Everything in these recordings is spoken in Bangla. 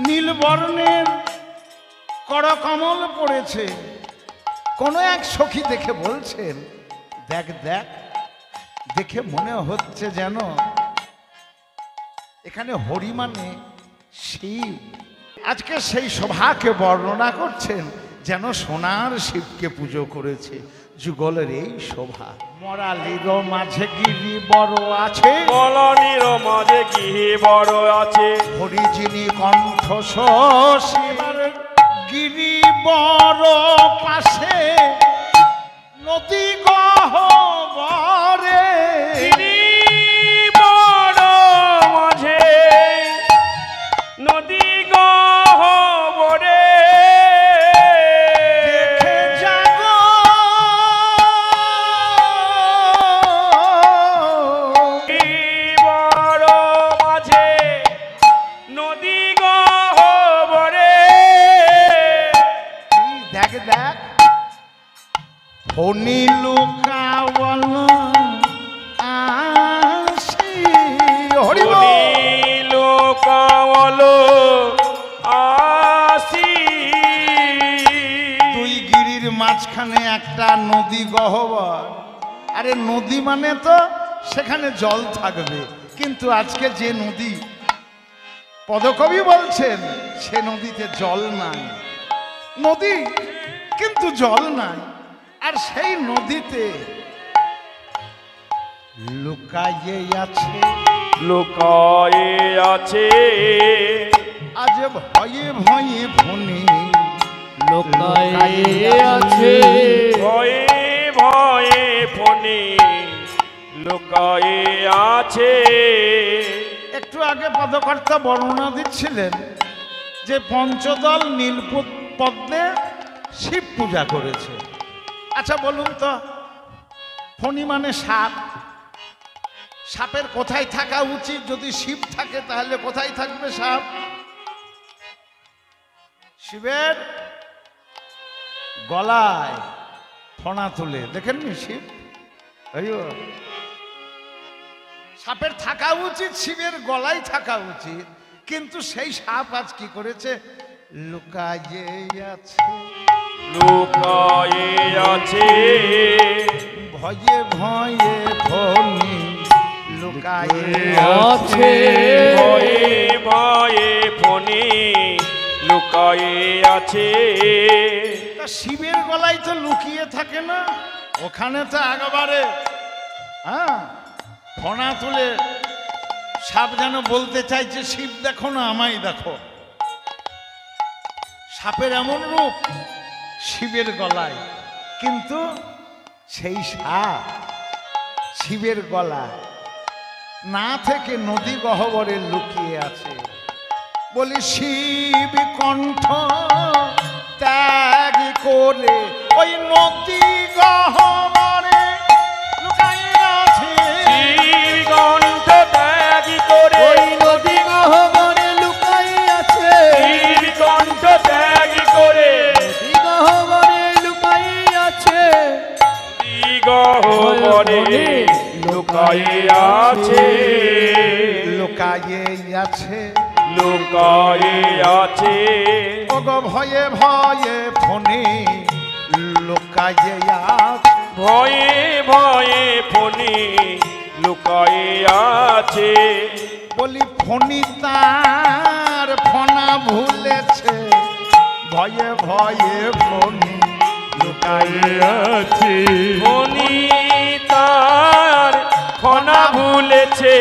নীল বর্ণের করকমল পড়েছে। কোন এক সখী দেখে বলছেন, দেখ দেখ, দেখে মনে হচ্ছে যেন এখানে হরি মানে শিব। আজকে সেই শোভাকে বর্ণনা করছেন যেন সোনার শিবকে পুজো করেছে। যুগলের এই শোভা। মরালির মাঝে গিরি বড় আছে, মলানির মাঝে গিরি বড় আছে, হরি যিনি কণ্ঠ শিবার গিরি বড় পাশে নদী গহ্বরে। গিরি বড় মাঝে নদী গহ্বরে, দেখে জাগো গিরি বড় মাঝে নদী গহ্বরে। দেখ দেখ, ফণি লুকাওয়াল আসি। হরি বল। লোকাওয়ালো আসি, দুই গিরির মাঝখানে একটা নদী গহ্বর। আরে নদী মানে তো সেখানে জল থাকবে, কিন্তু আজকে যে নদী পদকবি বলছেন সে নদীতে জল নাই। নদী কিন্তু জল নাই, আর সেই নদীতে লুকাইয়ে আছে, লুকায়ে আছে, আজ ভয়ে ভয়ে ফণি লুকায়ে আছে, ভয়ে ভয়ে ফণি লুকায়ে আছে। একটু আগে পদকর্তা বর্ণনা দিচ্ছিলেন যে পঞ্চদল নীল পদ্মে শিব পূজা করেছে। আচ্ছা বলুন তো, ফণি মানে সাপ, সাপের কোথায় থাকা উচিত? যদি শিব থাকে তাহলে কোথায় থাকবে সাপ? শিবের গলায় ফণা তুলে, দেখেননি শিব? সাপের থাকা উচিত শিবের গলায় থাকা উচিত, কিন্তু সেই সাপ আজ কি করেছে? লুকায়ে আছে, লুকায়ে আছে, ভয়ে ভয়ে ফণি লুকায়ে আছে, ভয়ে ভয়ে ফণি লুকায়ে আছে। তা শিবের গলায় তো লুকিয়ে থাকে না, ওখানে তো একেবারে ফণা তুলে সাপ যেন বলতে চাইছে, শিব দেখো না, আমায় দেখো। সাপের এমন রূপ শিবের গলায়, কিন্তু সেই সাপ শিবের গলায় না থেকে নদী গহ্বরে লুকিয়ে আছে। বলি শিব কণ্ঠ ত্যাগ করে ওই নদী গহ্বরে লুকায়ে আছে। শ্রীকণ্ঠ ত্যাগ করে ওই নদী গহ্বরে লুকায়ে আছে, শ্রীকণ্ঠ ত্যাগ করে নদী গহ্বরে লুকায়ে আছে, গহ্বরে লুকায়ে আছে, লুকায়ে আছে, লুকায়ে আছে। ওগো ভয়ে ভয়ে ফণি লুকায়ে আছে। ভয়ে ভয়ে ফণি লুকায়ে আছে। বলি ফণি তার ফণা ভুলেছে, ভয়ে ভয়ে ফণি লুকায়ে আছে। ফণি তার ফণা ভুলেছে,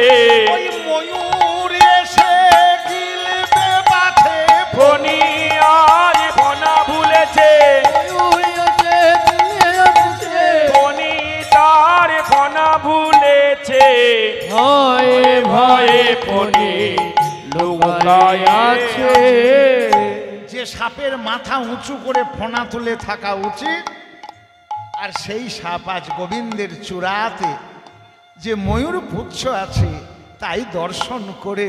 ওই ময়ূর এসে গিলবে মাঠে ফণি আর ফণা ভুলেছে, ফণি তার ফণা ভুলেছে। ভয়ে ভয়ে ফণি লুকায়ে আছে। যে সাপের মাথা উঁচু করে ফণা তুলে থাকা উচিত, আর সেই সাপ আজ গোবিন্দের চূড়াতে যে ময়ূর পুচ্ছ আছে তাই দর্শন করে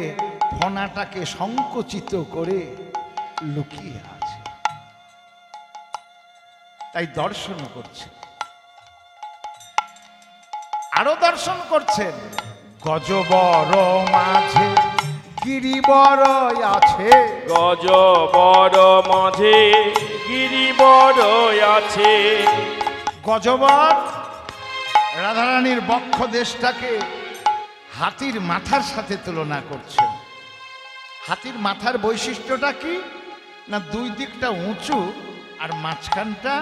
ফণাটাকে সংকুচিত করে লুকিয়ে আছে, তাই দর্শন করছে। আরো দর্শন করছেন গজবর মাঝে গিরিবর আছে। গজ বড় মাঝে গিরিবর আছে। গজবর রাধারানীর বক্ষ দেশটাকে হাতির মাথার সাথে তুলনা করছেন। হাতির মাথার বৈশিষ্ট্যটা কি না, দুই দিকটা উঁচু আর মাঝখানটা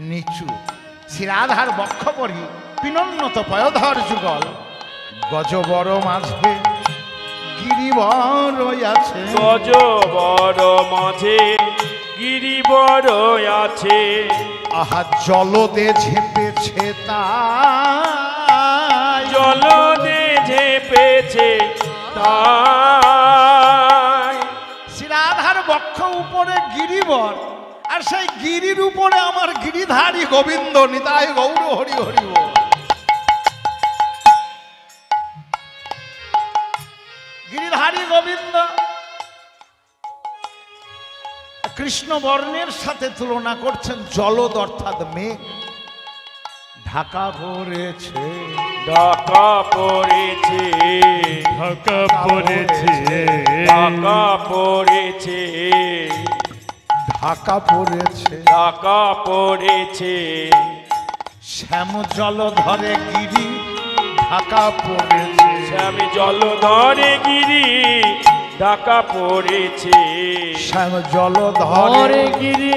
নিচু। শ্রীরাধার বক্ষ পরি পিনন্নত পয়ধর যুগল, গজবর মাঝে গিরিবর আছে। গজ বড় মাঝে গিরিবর আছে। আহা জলদে ঝেপেছে তাই, জলদে ঝেপেছে তাই। শ্রীরাধার বক্ষ উপরে গিরিবর, আর সেই গিরির উপরে আমার গিরিধারী গোবিন্দ নিতাই গৌর হরি হরি বল। গিরিধারী গোবিন্দ কৃষ্ণ বর্ণের সাথে তুলনা করছেন জলদ অর্থাৎ মেঘ। ঢাকা পড়েছে, ঢাকা পড়েছে, ঢাকা পড়েছে, ঢাকা পড়েছে, ঢাকা পড়েছে। ঢাকা পড়েছে। শ্যাম জল ধরে গিরি ঢাকা পড়েছে। শ্যামে জল ধরে গিরি ঢাকা পড়েছে। শ্যাম জল ধরে ধরে গিরি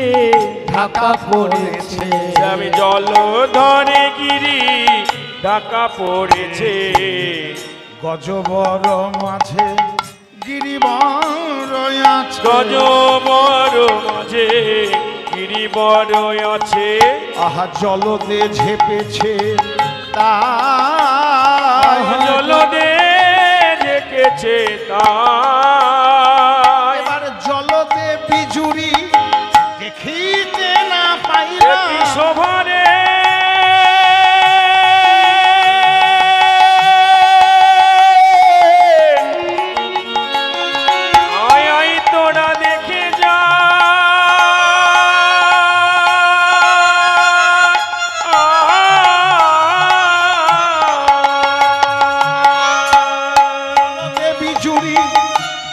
ঢাকা পড়েছে। শ্যামে জল ধরে গিরি ঢাকা পড়েছে। গজবর মাঝে গিরিবর আছে। গজ বড় মাঝে গিরিবর আছে। আহা জলদে ঝেপেছে তাই, জলদে রেখেছে তাই। এবার জলদে বিজুরি দেখিতে না কি পাইলাম। শোভরে আয় আয় তোরা দেখে যা। জলদে বিজুরি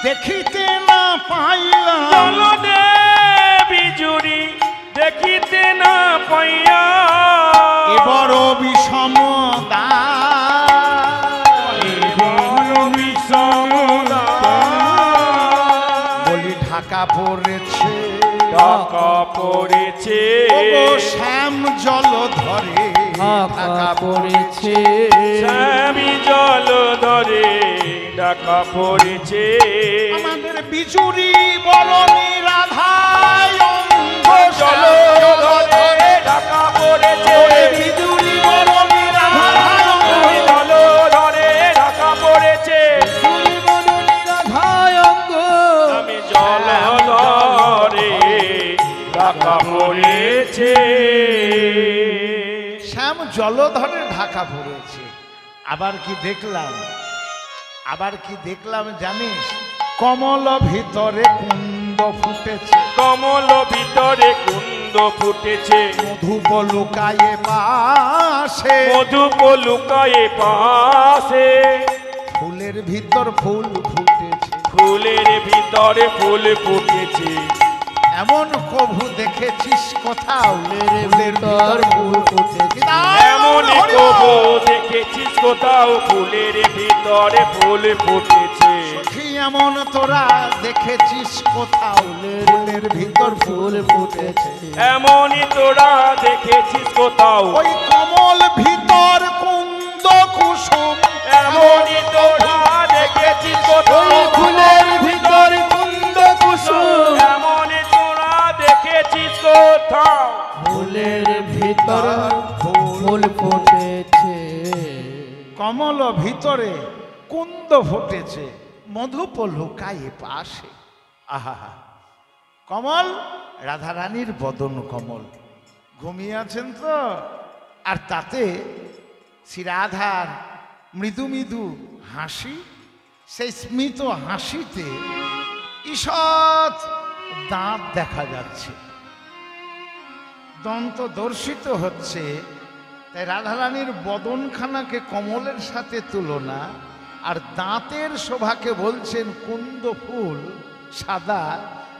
দেখিতে না পাইলাম। জলদে বিজুরি দেখিতে না পাইয়া। এবার বিষম বলি ঢাকা পড়েছে। ঢাকা পড়েছে। ওগো শ্যাম জল ধরে ঢাকা পড়েছে। স্বামী জল ধরে ঢাকা পড়েছে। আমাদের বিজুরি বরণী রাধায় অঙ্গ জল ধরে ঢাকা পড়েছে। বিজুরি বরণী রাধায় অঙ্গ জল ধরে ঢাকা পড়েছে। রাধায় অঙ্গ আমি জল ধরে ঢাকা পড়েছে। শ্যাম জলধরে ঢাকা পড়েছে। আবার কি দেখলাম, আবার কি দেখলাম জানিস, কমল ভিতরে কুন্দ ফুটেছে। কমল ভিতরে কুন্দ ফুটেছে। মধুপ লুকায়ে পাশে, মধুপ লুকায়ে পাশে। ফুলের ভিতর ফুল ফুটেছে। ফুলের ভিতরে ফুল ফুটেছে। এমন কভু দেখেছিস কোথাও, ফুলের ভিতর ফুল ফুটেছে। এমন কবু দেখেছিস কোথাও ফুলের ভিতরে ফুল ফুটেছে। সখী এমন তোরা দেখেছিস কোথাও, ফুলের ভিতর ফুল ফুটেছে। এমনই তোরা দেখেছিস কোথাও, ওই কমল ভিতর কুন্দ কুসুম। এমনই তোরা দেখেছিস কোথাও, ওই ফুলের ভিতর কুন্দ কুসুম। এমনই তোরা দেখেছিস কোথাও, ফুলের ভিতর ফুল ফুটেছে। কমল ভিতরে কুন্দ ফুটেছে, মধুপ লুকায়ে পাশে। আহা, কমল রাধারানীর বদন কমল। ঘুমিয়ে আছেন তো, আর তাতে শ্রীরাধার মৃদু মৃদু হাসি, সেই স্মিত হাসিতে ঈষৎ দাঁত দেখা যাচ্ছে, দন্ত দর্শিত হচ্ছে। তাই রাধারানীর বদনখানাকে কমলের সাথে তুলনা, আর দাঁতের শোভাকে বলছেন কুন্দ ফুল সাদা,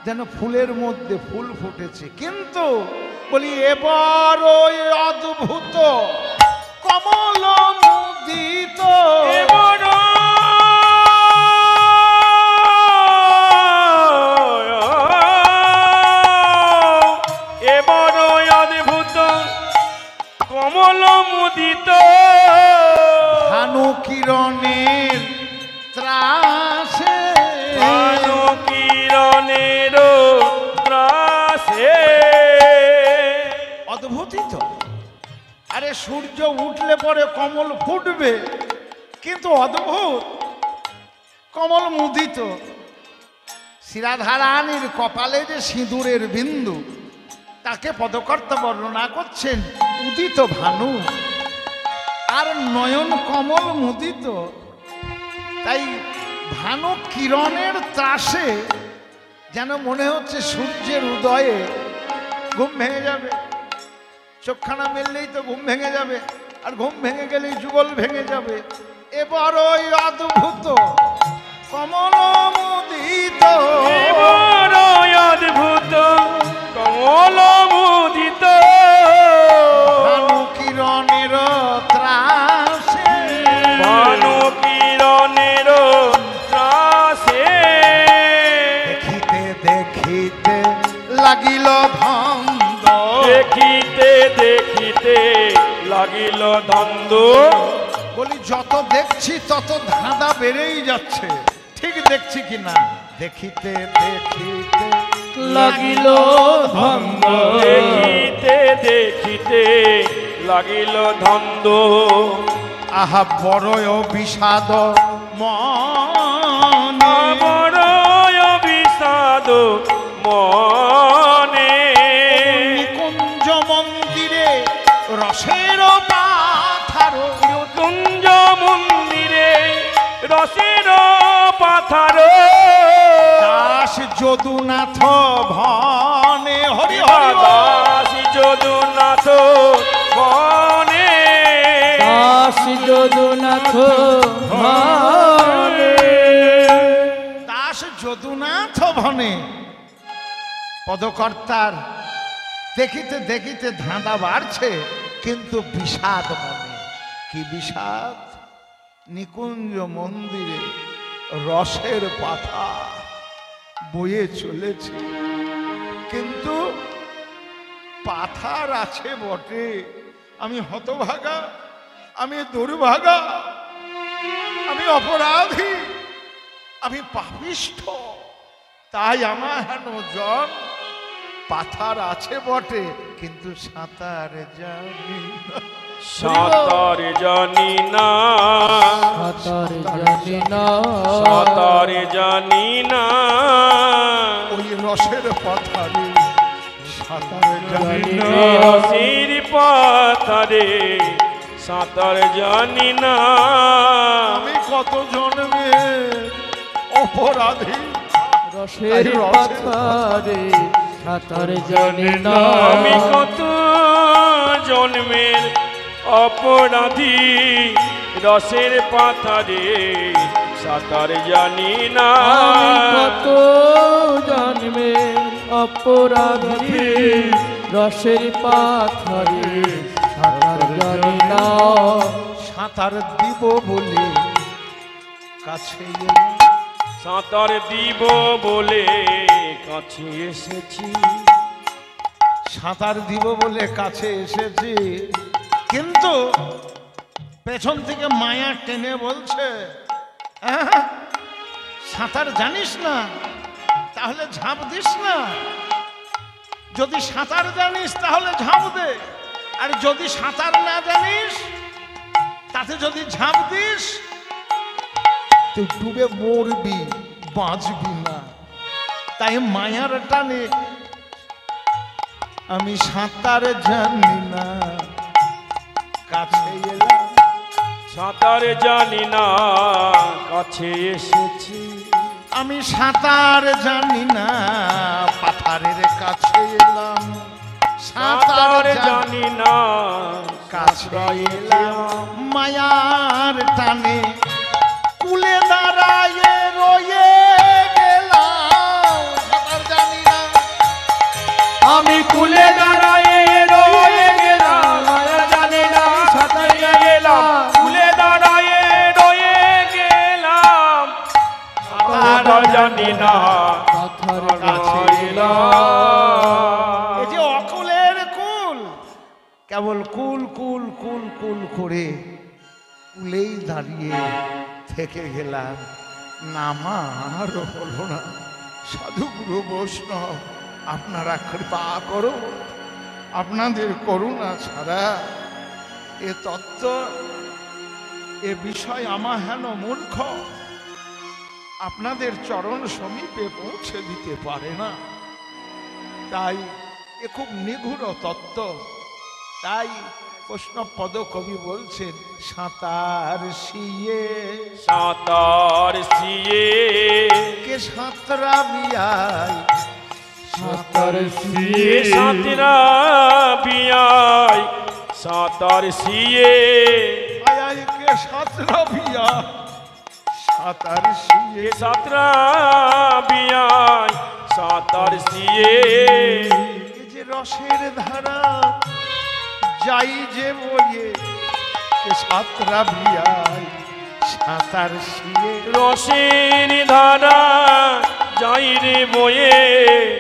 যেন ফুলের মধ্যে ফুল ফুটেছে। কিন্তু বলি এবার ওই অদ্ভুত কমল মুদিত এবার অদ্ভুত কমল মুদিত ভানু কিরণের ত্রাসে, ভানু কিরণের ত্রাসে। অদ্ভুতই তো। আরে সূর্য উঠলে পরে কমল ফুটবে, কিন্তু অদ্ভুত কমল মুদিত। শিরাধারানীর কপালে যে সিঁদুরের বিন্দু, তাকে পদকর্তা বর্ণনা করছেন উদিত ভানু, আর নয়ন কমল মুদিত। তাই ভানু কিরণের ত্রাসে যেন মনে হচ্ছে সূর্যের উদয়ে ঘুম ভেঙে যাবে। চোখখানা মেললেই তো ঘুম ভেঙে যাবে, আর ঘুম ভেঙে গেলেই যুগল ভেঙে যাবে। এবার ওই অদ্ভুত কমল মুদিত, এবার অদ্ভুত কমল মুদিত ভানু কিরণের ত্রাসে, ভানু কিরণের ত্রাসে। দেখিতে দেখিতে লাগিল ধন্দ, দেখিতে দেখিতে লাগিল দ্বন্দ্ব। বলি যত দেখছি তত ধাঁধা বেড়েই যাচ্ছে। ঠিক দেখছি কিনা? দেখিতে দেখিতে লাগিল ধন্দ, দেখিতে দেখিতে লাগিল দ্বন্দ্ব। আহা বড় বিষাদ মনে, বড় বিষাদ মনে। নিকুঞ্জ মন্দিরে রসের পাথার, কুঞ্জ মন্দিরে রসের পাথার। দাস যদুনাথ ভনে, হরি হরি বল। দাস যদুনাথ বনে, দাস যদুনাথ ভানে, দাস যদুনাথ ভনে। পদকর্তার দেখিতে দেখিতে ধাঁধা বাড়ছে, কিন্তু বিষাদ মনে। কি বিষাদ? নিকুঞ্জ মন্দিরে রসের পাথা বয়ে চলেছে, কিন্তু পাথার আছে বটে। আমি হতভাগা, আমি দুর্ভাগা, আমি অপরাধী, আমি পাপিষ্ঠ। তাই আমার হেন জন। পাথার আছে বটে, কিন্তু সাঁতার জানি না। সাঁতার জানি না, সাঁতার জানি না, সাঁতার জানি না। ওই রসের পাথারে সাঁতার জানি না। রসির পাথারে সাঁতার জানি না। আমি কত জন্মে অপরাধী, রসের পাথারে সাঁতার জানি না। আমি কত জন্মের অপরাধী, রসের পাথারে সাঁতার জানি না। আমি কত জন্মের অপরাধী, রসের পাথারে সাঁতার জানি না। সাঁতার দিব বলে কাছে এলাম, সাঁতার দিব বলে কাছে এসেছি। সাঁতার দিব বলে কাছে এসেছি, কিন্তু পেছন থেকে মায়া টেনে বলছে, "আহ, সাঁতার জানিস না? তাহলে ঝাঁপ দিস না। যদি সাঁতার জানিস তাহলে ঝাঁপ দে, আর যদি সাঁতার না জানিস তাতে যদি ঝাঁপ দিস তুই ডুবে মরবি, বাঁচবি না।" তাই মায়ার টানে আমি সাঁতার জানি না, কাছে এলাম। সাঁতার জানি না, কাছে এসেছি। আমি সাঁতার জানি না, পাথারের কাছে এলাম। সাঁতার জানি না, কাছে এলাম। মায়ার টানে কুলে দাঁড়ায় রয়ে গেলাম সাঁতার জানি না আমি কুলে দাঁড়ায়ে রয়ে গেলাম জানি না সাঁতার গেলাম কুলে দাঁড়ায়ে রয়ে গেলাম সাঁতার জানি না পাথর এই যে অকুলের কুল কেবল কুল কুল কুল কুল করে কুলেই দাঁড়িয়ে থেকে গেলাম নামা আর হলো না। সাধুগুরু বৈষ্ণব আপনারা কৃপা করো, আপনাদের করুণা ছাড়া এ তত্ত্ব এ বিষয় আমার হেন মূর্খ আপনাদের চরণ সমীপে পৌঁছে দিতে পারে না। তাই এ খুব নিগূঢ় তত্ত্ব। তাই বৈষ্ণবপদ কবি বলছেন সাঁতার শিয়ে সাঁতার শিয়ে কে সাঁতরা বিয়াই সাঁতার শিয়ে সাঁতরা বিয়াই সাঁতার শিয়ে আয় আয় কে সাঁতরা বিয়া সাঁতার শিয়ে সাঁতরা বিয়াই সাঁতার শিয়ে এই যে রসের ধারা যাই যে বইয়ে কে সাঁতরা বিয়াই সাঁতার শিয়ে রসের ধারা যাই রে বয়ে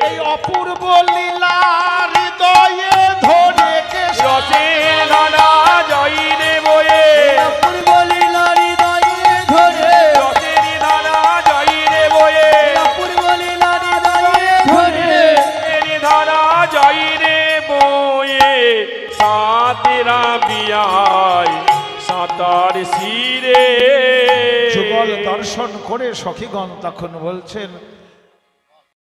এই অপূর্ব লীলা হৃদয়ে ধরে কে রসের ধারা যাই রে বয়ে অপূর্ব লীলা হৃদয়ে ধরে রসের ধারা যাই রে বয়ে অপূর্ব লীলা হৃদয়ে ধরে রসের ধারা যাই রে বয়ে সাঁতরা বিয়াই সাঁতার শিরে যুগল দর্শন করে সখীগণ তখন বলছেন